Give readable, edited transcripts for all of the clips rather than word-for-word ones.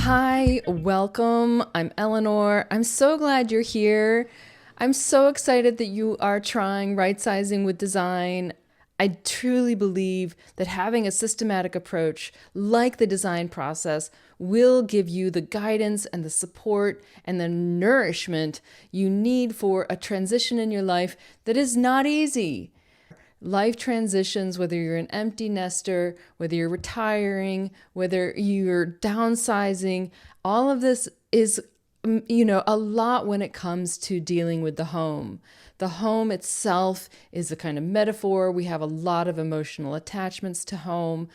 Hi, welcome. I'm Eleanor. I'm so glad you're here. I'm so excited that you are trying right sizing with design. I truly believe that having a systematic approach like the design process will give you the guidance and the support and the nourishment you need for a transition in your life that is not easy. Life transitions, whether you're an empty nester, whether you're retiring, whether you're downsizing, all of this is, a lot when it comes to dealing with the home. The home itself is a kind of metaphor. We have a lot of emotional attachments to home.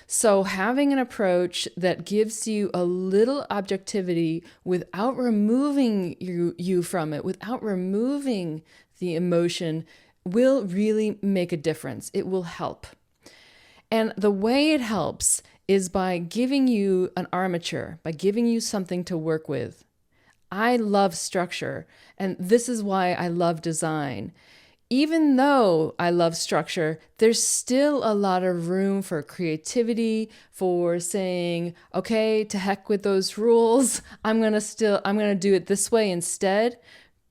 So having an approach that gives you a little objectivity without removing you from it, without removing the emotion, will really make a difference. It will help. And the way it helps is by giving you an armature, by giving you something to work with. I love structure, and this is why I love design. Even though I love structure, there's still a lot of room for creativity, for saying, okay, to heck with those rules. I'm going to do it this way instead.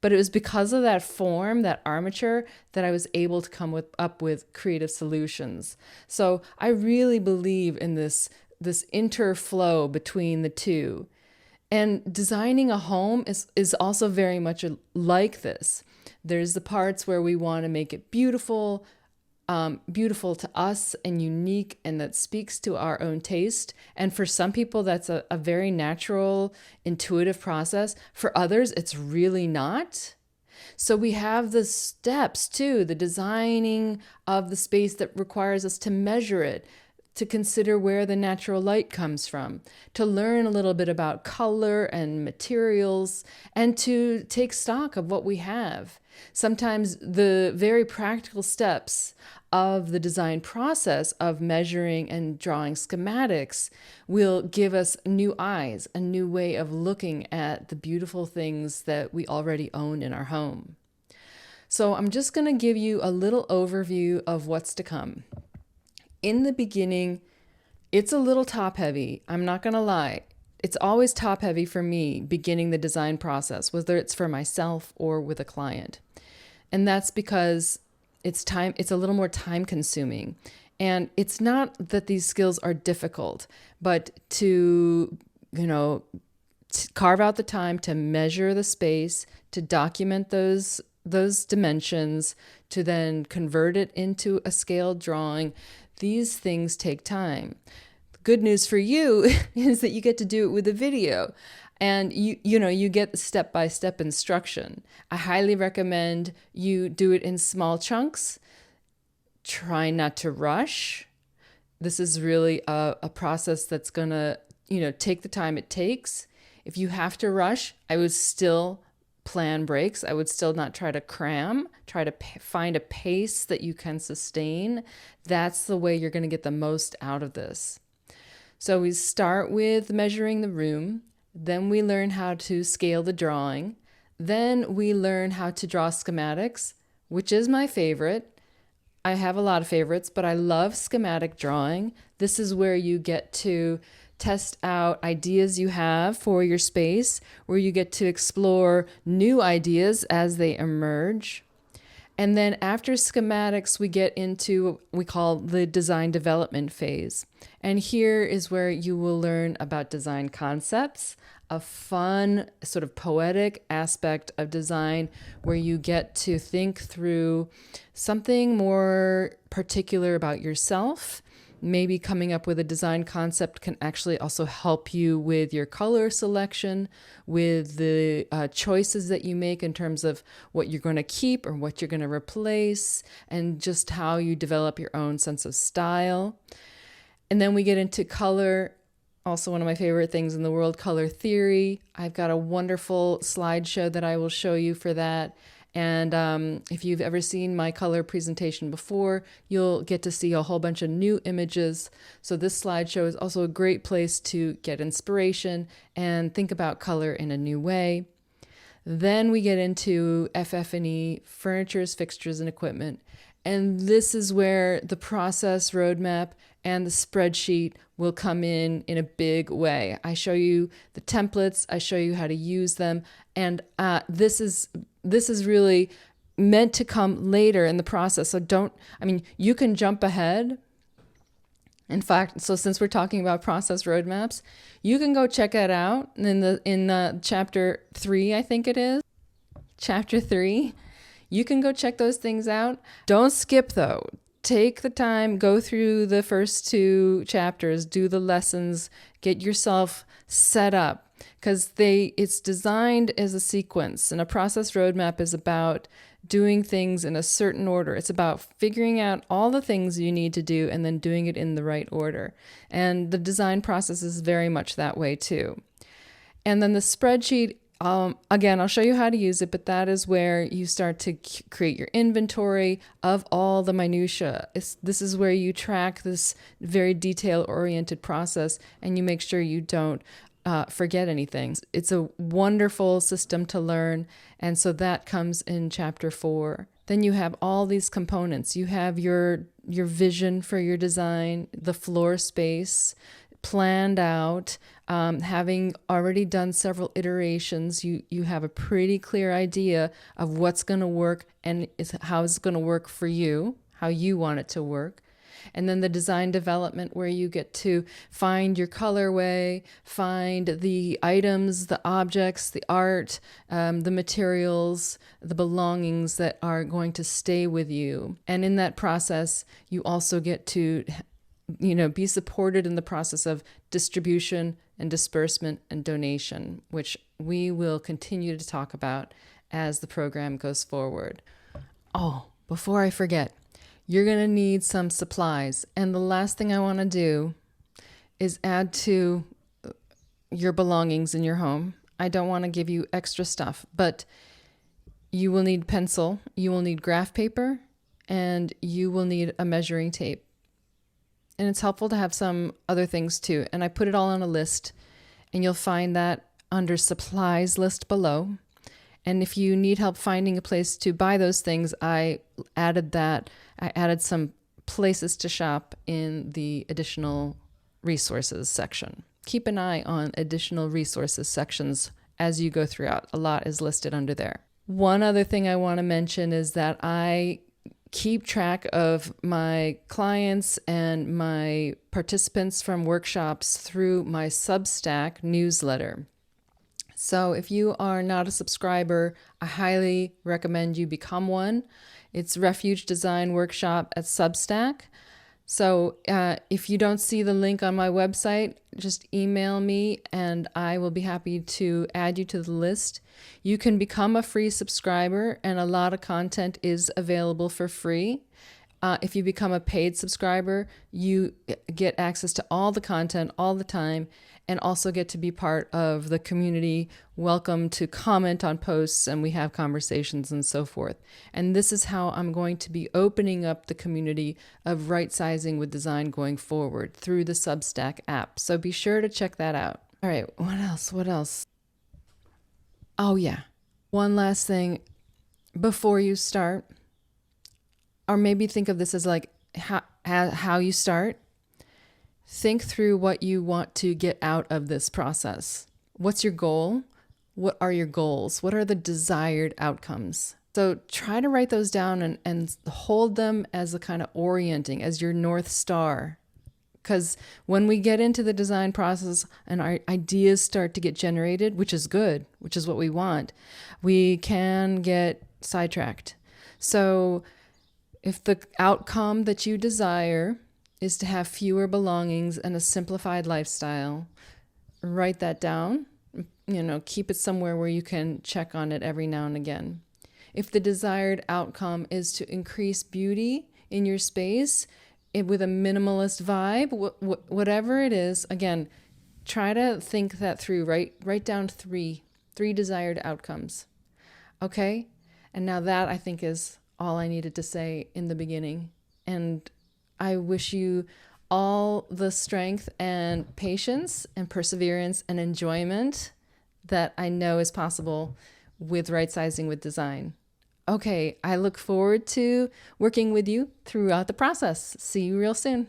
But it was because of that form, that armature, that I was able to up with creative solutions. So I really believe in this interflow between the two. And designing a home is also very much like this. There's the parts where we want to make it beautiful, beautiful to us and unique, and that speaks to our own taste. And for some people, that's a very natural, intuitive process. For others, it's really not. So we have the steps too, the designing of the space that requires us to measure it, to consider where the natural light comes from, to learn a little bit about color and materials, and to take stock of what we have. Sometimes the very practical steps of the design process of measuring and drawing schematics will give us new eyes, a new way of looking at the beautiful things that we already own in our home. So I'm just going to give you a little overview of what's to come. In the beginning, it's a little top heavy. I'm not going to lie. It's always top heavy for me beginning the design process, whether it's for myself or with a client. And that's because it's a little more time consuming. And it's not that these skills are difficult, but to carve out the time to measure the space, to document those dimensions, to then convert it into a scaled drawing. These things take time. The good news for you is that you get to do it with a video, and you get step-by-step instruction. I highly recommend you do it in small chunks. Try not to rush. This is really a process that's gonna take the time it takes. If you have to rush, I would still plan breaks. I would still not try to cram, try to find a pace that you can sustain. That's the way you're going to get the most out of this. So we start with measuring the room. Then we learn how to scale the drawing. Then we learn how to draw schematics, which is my favorite. I have a lot of favorites, but I love schematic drawing. This is where you get to test out ideas you have for your space, where you get to explore new ideas as they emerge. And then after schematics, we get into what we call the design development phase. And here is where you will learn about design concepts, a fun, sort of poetic aspect of design where you get to think through something more particular about yourself. Maybe coming up with a design concept can actually also help you with your color selection, with the choices that you make in terms of what you're going to keep or what you're going to replace, and just how you develop your own sense of style. And then we get into color, also one of my favorite things in the world, color theory. I've got a wonderful slideshow that I will show you for that. And if you've ever seen my color presentation before, you'll get to see a whole bunch of new images. So this slideshow is also a great place to get inspiration and think about color in a new way. Then we get into FF&E, furnitures, fixtures, and equipment. And this is where the process roadmap and the spreadsheet will come in a big way. I show you the templates, I show you how to use them, and this is really meant to come later in the process. So you can jump ahead. In fact, so since we're talking about process roadmaps, you can go check it out in chapter 3, I think it is. Chapter 3. You can go check those things out. Don't skip though. Take the time, go through the first 2 chapters, do the lessons, get yourself set up, because it's designed as a sequence, and a process roadmap is about doing things in a certain order. It's about figuring out all the things you need to do and then doing it in the right order. And the design process is very much that way too. And then the spreadsheet, again, I'll show you how to use it, but that is where you start to create your inventory of all the minutia. This is where you track this very detail-oriented process, and you make sure you don't forget anything. It's a wonderful system to learn, and so that comes in chapter 4. Then you have all these components. You have your vision for your design, the floor space, planned out. Having already done several iterations, you have a pretty clear idea of what's going to work and how it's going to work for you, how you want it to work. And then the design development, where you get to find your colorway, find the items, the objects, the art, the materials, the belongings that are going to stay with you. And in that process, you also get to be supported in the process of distribution and disbursement and donation, which we will continue to talk about as the program goes forward. Oh, before I forget, you're going to need some supplies. And the last thing I want to do is add to your belongings in your home. I don't want to give you extra stuff, but you will need pencil, you will need graph paper, and you will need a measuring tape. And it's helpful to have some other things too. And I put it all on a list, and you'll find that under supplies list below. And if you need help finding a place to buy those things, I added some places to shop in the additional resources section. Keep an eye on additional resources sections as you go throughout. A lot is listed under there. One other thing I want to mention is that I keep track of my clients and my participants from workshops through my Substack newsletter. So if you are not a subscriber, I highly recommend you become one. It's Refuge Design Workshop at Substack. So if you don't see the link on my website, just email me and I will be happy to add you to the list. You can become a free subscriber, and a lot of content is available for free. If you become a paid subscriber, you get access to all the content all the time, and also get to be part of the community, welcome to comment on posts, and we have conversations and so forth. And this is how I'm going to be opening up the community of Rightsizing with Design going forward through the Substack app. So be sure to check that out. All right, what else? Oh yeah, one last thing before you start, or maybe think of this as like how you start. Think through what you want to get out of this process. What's your goal? What are your goals? What are the desired outcomes? So try to write those down and hold them as a kind of orienting, as your North Star. Because when we get into the design process and our ideas start to get generated, which is good, which is what we want, we can get sidetracked. So if the outcome that you desire is to have fewer belongings and a simplified lifestyle, write that down. Keep it somewhere where you can check on it every now and again. If the desired outcome is to increase beauty in your space with a minimalist vibe, whatever it is, again, try to think that through. Write down three desired outcomes. Okay? And now that, I think, is all I needed to say in the beginning. And I wish you all the strength and patience and perseverance and enjoyment that I know is possible with Rightsizing with Design. Okay, I look forward to working with you throughout the process. See you real soon.